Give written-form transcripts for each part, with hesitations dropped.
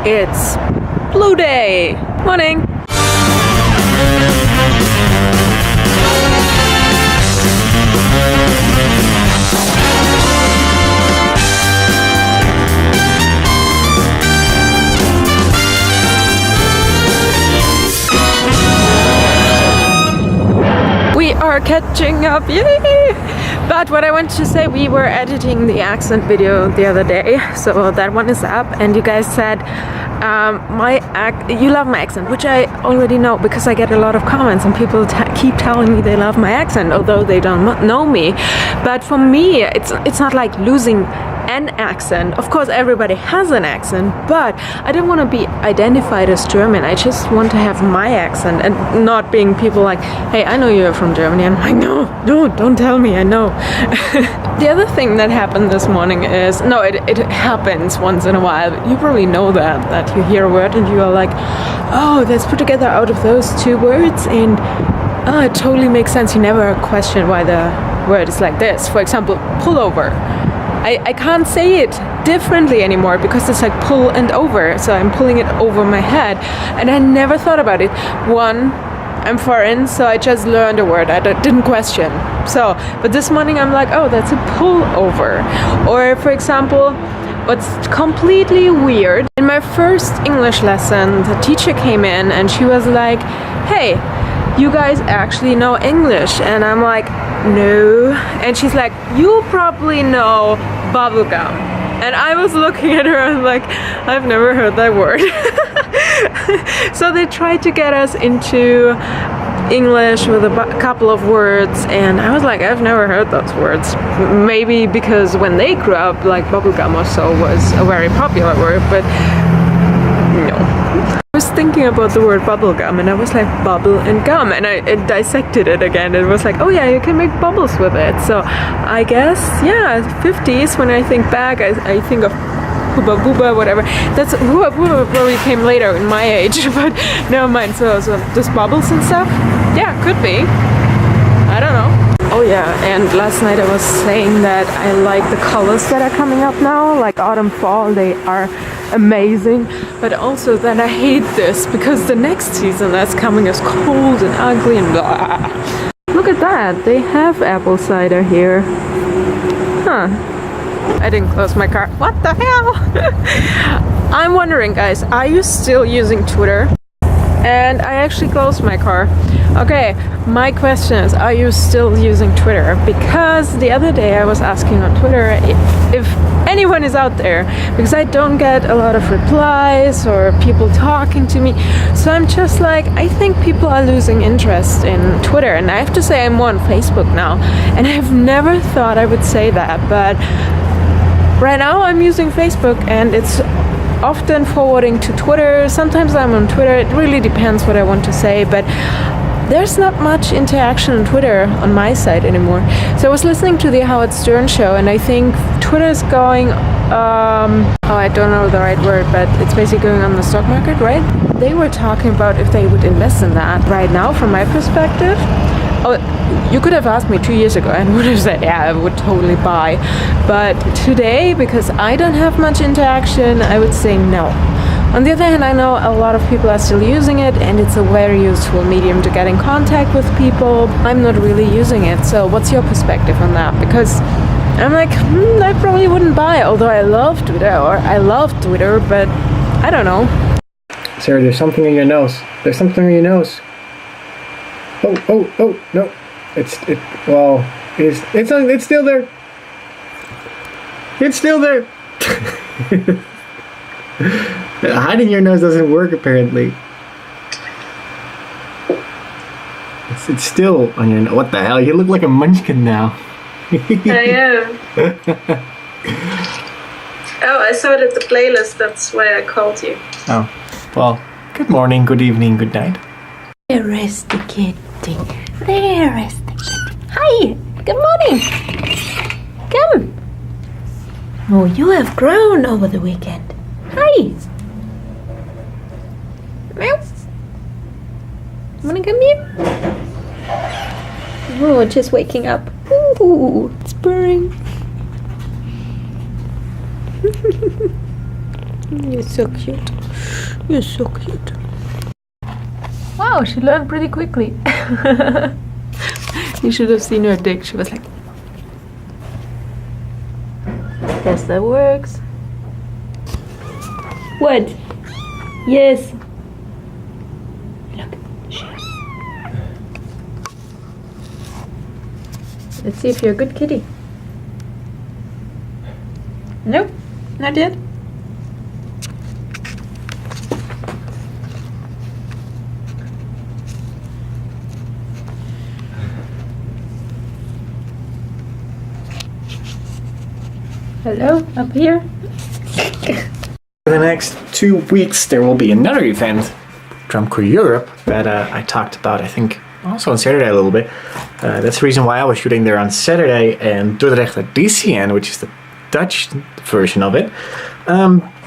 It's Blue Day! Morning! We are catching up, yay! But what I wanted to say, we were editing the accent video the other day, so that one is up, and you guys said you love my accent, which I already know because I get a lot of comments and people keep telling me they love my accent, although they don't know me. But for me, it's not like losing an accent. Of course, everybody has an accent, but I don't want to be identified as German. I just want to have my accent and not being people like, hey, I know you're from Germany. And I'm like, no, don't tell me, I know. The other thing that happened this morning is, it happens once in a while. You probably know that you hear a word and you are like, oh, that's put together out of those two words, and it totally makes sense. You never question why the word is like this. For example, pullover. I can't say it differently anymore because it's like pull and over, so I'm pulling it over my head, and I never thought about it. One, I'm foreign, so I just learned a word. I didn't question. But this morning I'm like, oh, that's a pullover. Or for example, what's completely weird, in my first English lesson, the teacher came in and she was like, hey, you guys actually know English? And I'm like, no. And she's like, you probably know bubblegum. And I was looking at her and like, I've never heard that word. So they tried to get us into English with a couple of words, and I was like, I've never heard those words. Maybe because when they grew up, like bubblegum or so was a very popular word, but no. I was thinking about the word bubblegum and I was like, bubble and gum, and I dissected it again. It was like, oh yeah, you can make bubbles with it. So I guess, yeah, 50s, when I think back, I think of Hooba Booba, whatever. That's Hooba Booba probably came later in my age, but never mind. So just bubbles and stuff? Yeah, could be. I don't know. Oh yeah, and last night I was saying that I like the colors that are coming up now, like autumn, fall, they are amazing, but also that I hate this because the next season that's coming is cold and ugly and blah. Look at that, they have apple cider here. Huh. I didn't close my car. What the hell? I'm wondering, guys, are you still using Twitter? And I actually closed my car. Okay, my question is, are you still using Twitter? Because the other day I was asking on Twitter if anyone is out there, because I don't get a lot of replies or people talking to me. So I'm just like, I think people are losing interest in Twitter. And I have to say I'm more on Facebook now. And I've never thought I would say that, but right now I'm using Facebook, and it's often forwarding to Twitter. Sometimes I'm on Twitter. It really depends what I want to say, but there's not much interaction on Twitter on my side anymore. So I was listening to the Howard Stern show, and I think Twitter is going, I don't know the right word, but it's basically going on the stock market, right? They were talking about if they would invest in that. Right now, from my perspective, you could have asked me 2 years ago and would have said, yeah, I would totally buy. But today, because I don't have much interaction, I would say no. On the other hand, I know a lot of people are still using it, and it's a very useful medium to get in contact with people. I'm not really using it. So what's your perspective on that? Because I'm like, I probably wouldn't buy, although I love Twitter, but I don't know. Sarah, there's something in your nose. There's something in your nose. Oh, no. It's still there. It's still there. Hiding your nose doesn't work, apparently. It's still on your nose. What the hell? You look like a munchkin now. I am. Oh, I saw it at the playlist. That's why I called you. Oh, well, good morning, good evening, good night. There is the kitty. There is the kitty. Hi, good morning. Come. Oh, you have grown over the weekend. Hi. Meow. Wanna come here? Oh, just waking up. Ooh, it's purring. You're so cute. You're so cute. Wow, she learned pretty quickly. You should have seen her dick. She was like, yes, that works. What? Yes. Look. Let's see if you're a good kitty. Nope, not yet. Hello, up here. For the next 2 weeks, there will be another event, Drumcore Europe, that I talked about, I think, also on Saturday a little bit. That's the reason why I was shooting there on Saturday, and Dordrecht at DCN, which is the Dutch version of it.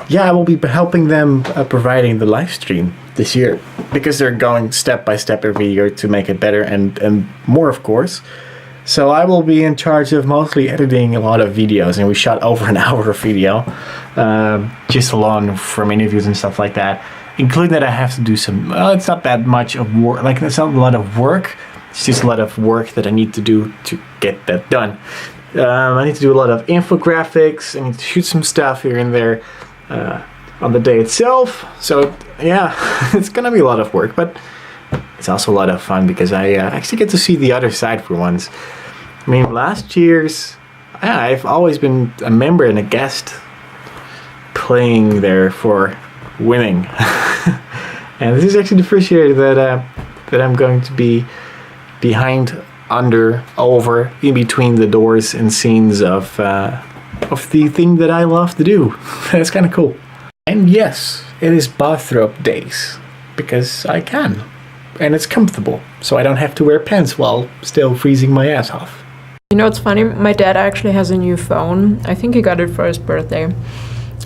Yeah, I will be helping them providing the live stream this year, because they're going step by step every year to make it better and more, of course. So I will be in charge of mostly editing a lot of videos, and we shot over an hour of video, just alone from interviews and stuff like that, including that I have to do some, it's not that much of work, like it's not a lot of work, it's just a lot of work that I need to do to get that done. I need to do a lot of infographics, I need to shoot some stuff here and there on the day itself, so yeah, it's gonna be a lot of work, but it's also a lot of fun because I actually get to see the other side for once. I mean, last year's, I've always been a member and a guest playing there for winning. And this is actually the first year that I'm going to be behind, under, over, in between the doors and scenes of the thing that I love to do. That's kind of cool. And yes, it is bathrobe days, because I can. And it's comfortable, so I don't have to wear pants while still freezing my ass off. You know, it's funny, my dad actually has a new phone. I think he got it for his birthday.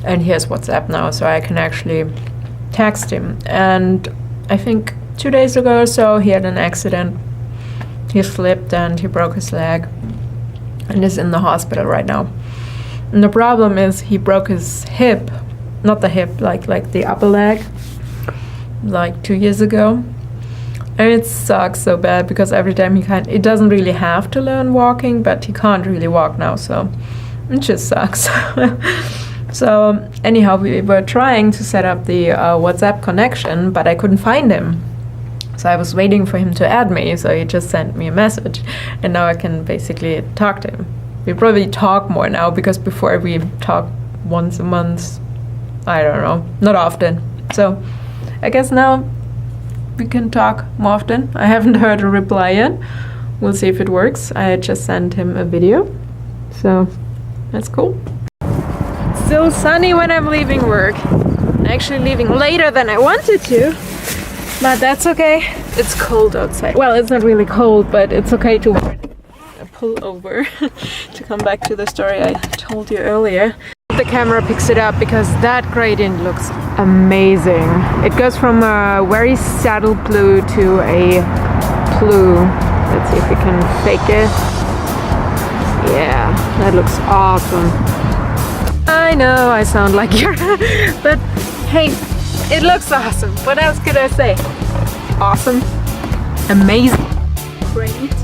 And he has WhatsApp now, so I can actually text him. And I think 2 days ago or so, he had an accident. He slipped and he broke his leg. And is in the hospital right now. And the problem is he broke his hip. Not the hip, like the upper leg. Like 2 years ago. And it sucks so bad because every time he doesn't really have to learn walking, but he can't really walk now, so it just sucks. So anyhow, we were trying to set up the WhatsApp connection, but I couldn't find him. So I was waiting for him to add me, so he just sent me a message, and now I can basically talk to him. We probably talk more now, because before we talked once a month, I don't know, not often. So I guess now we can talk more often. I haven't heard a reply yet. We'll see if it works. I just sent him a video, so that's cool. Still sunny when I'm leaving work. I'm actually leaving later than I wanted to, but that's okay. It's cold outside. Well, it's not really cold, but it's okay to wear a pullover. To come back to the story I told you earlier. The camera picks it up because that gradient looks amazing. It goes from a very saddle blue to a blue. Let's see if we can fake it. Yeah, that looks awesome. I know I sound like you're, but hey, it looks awesome. What else could I say? Awesome, amazing, great.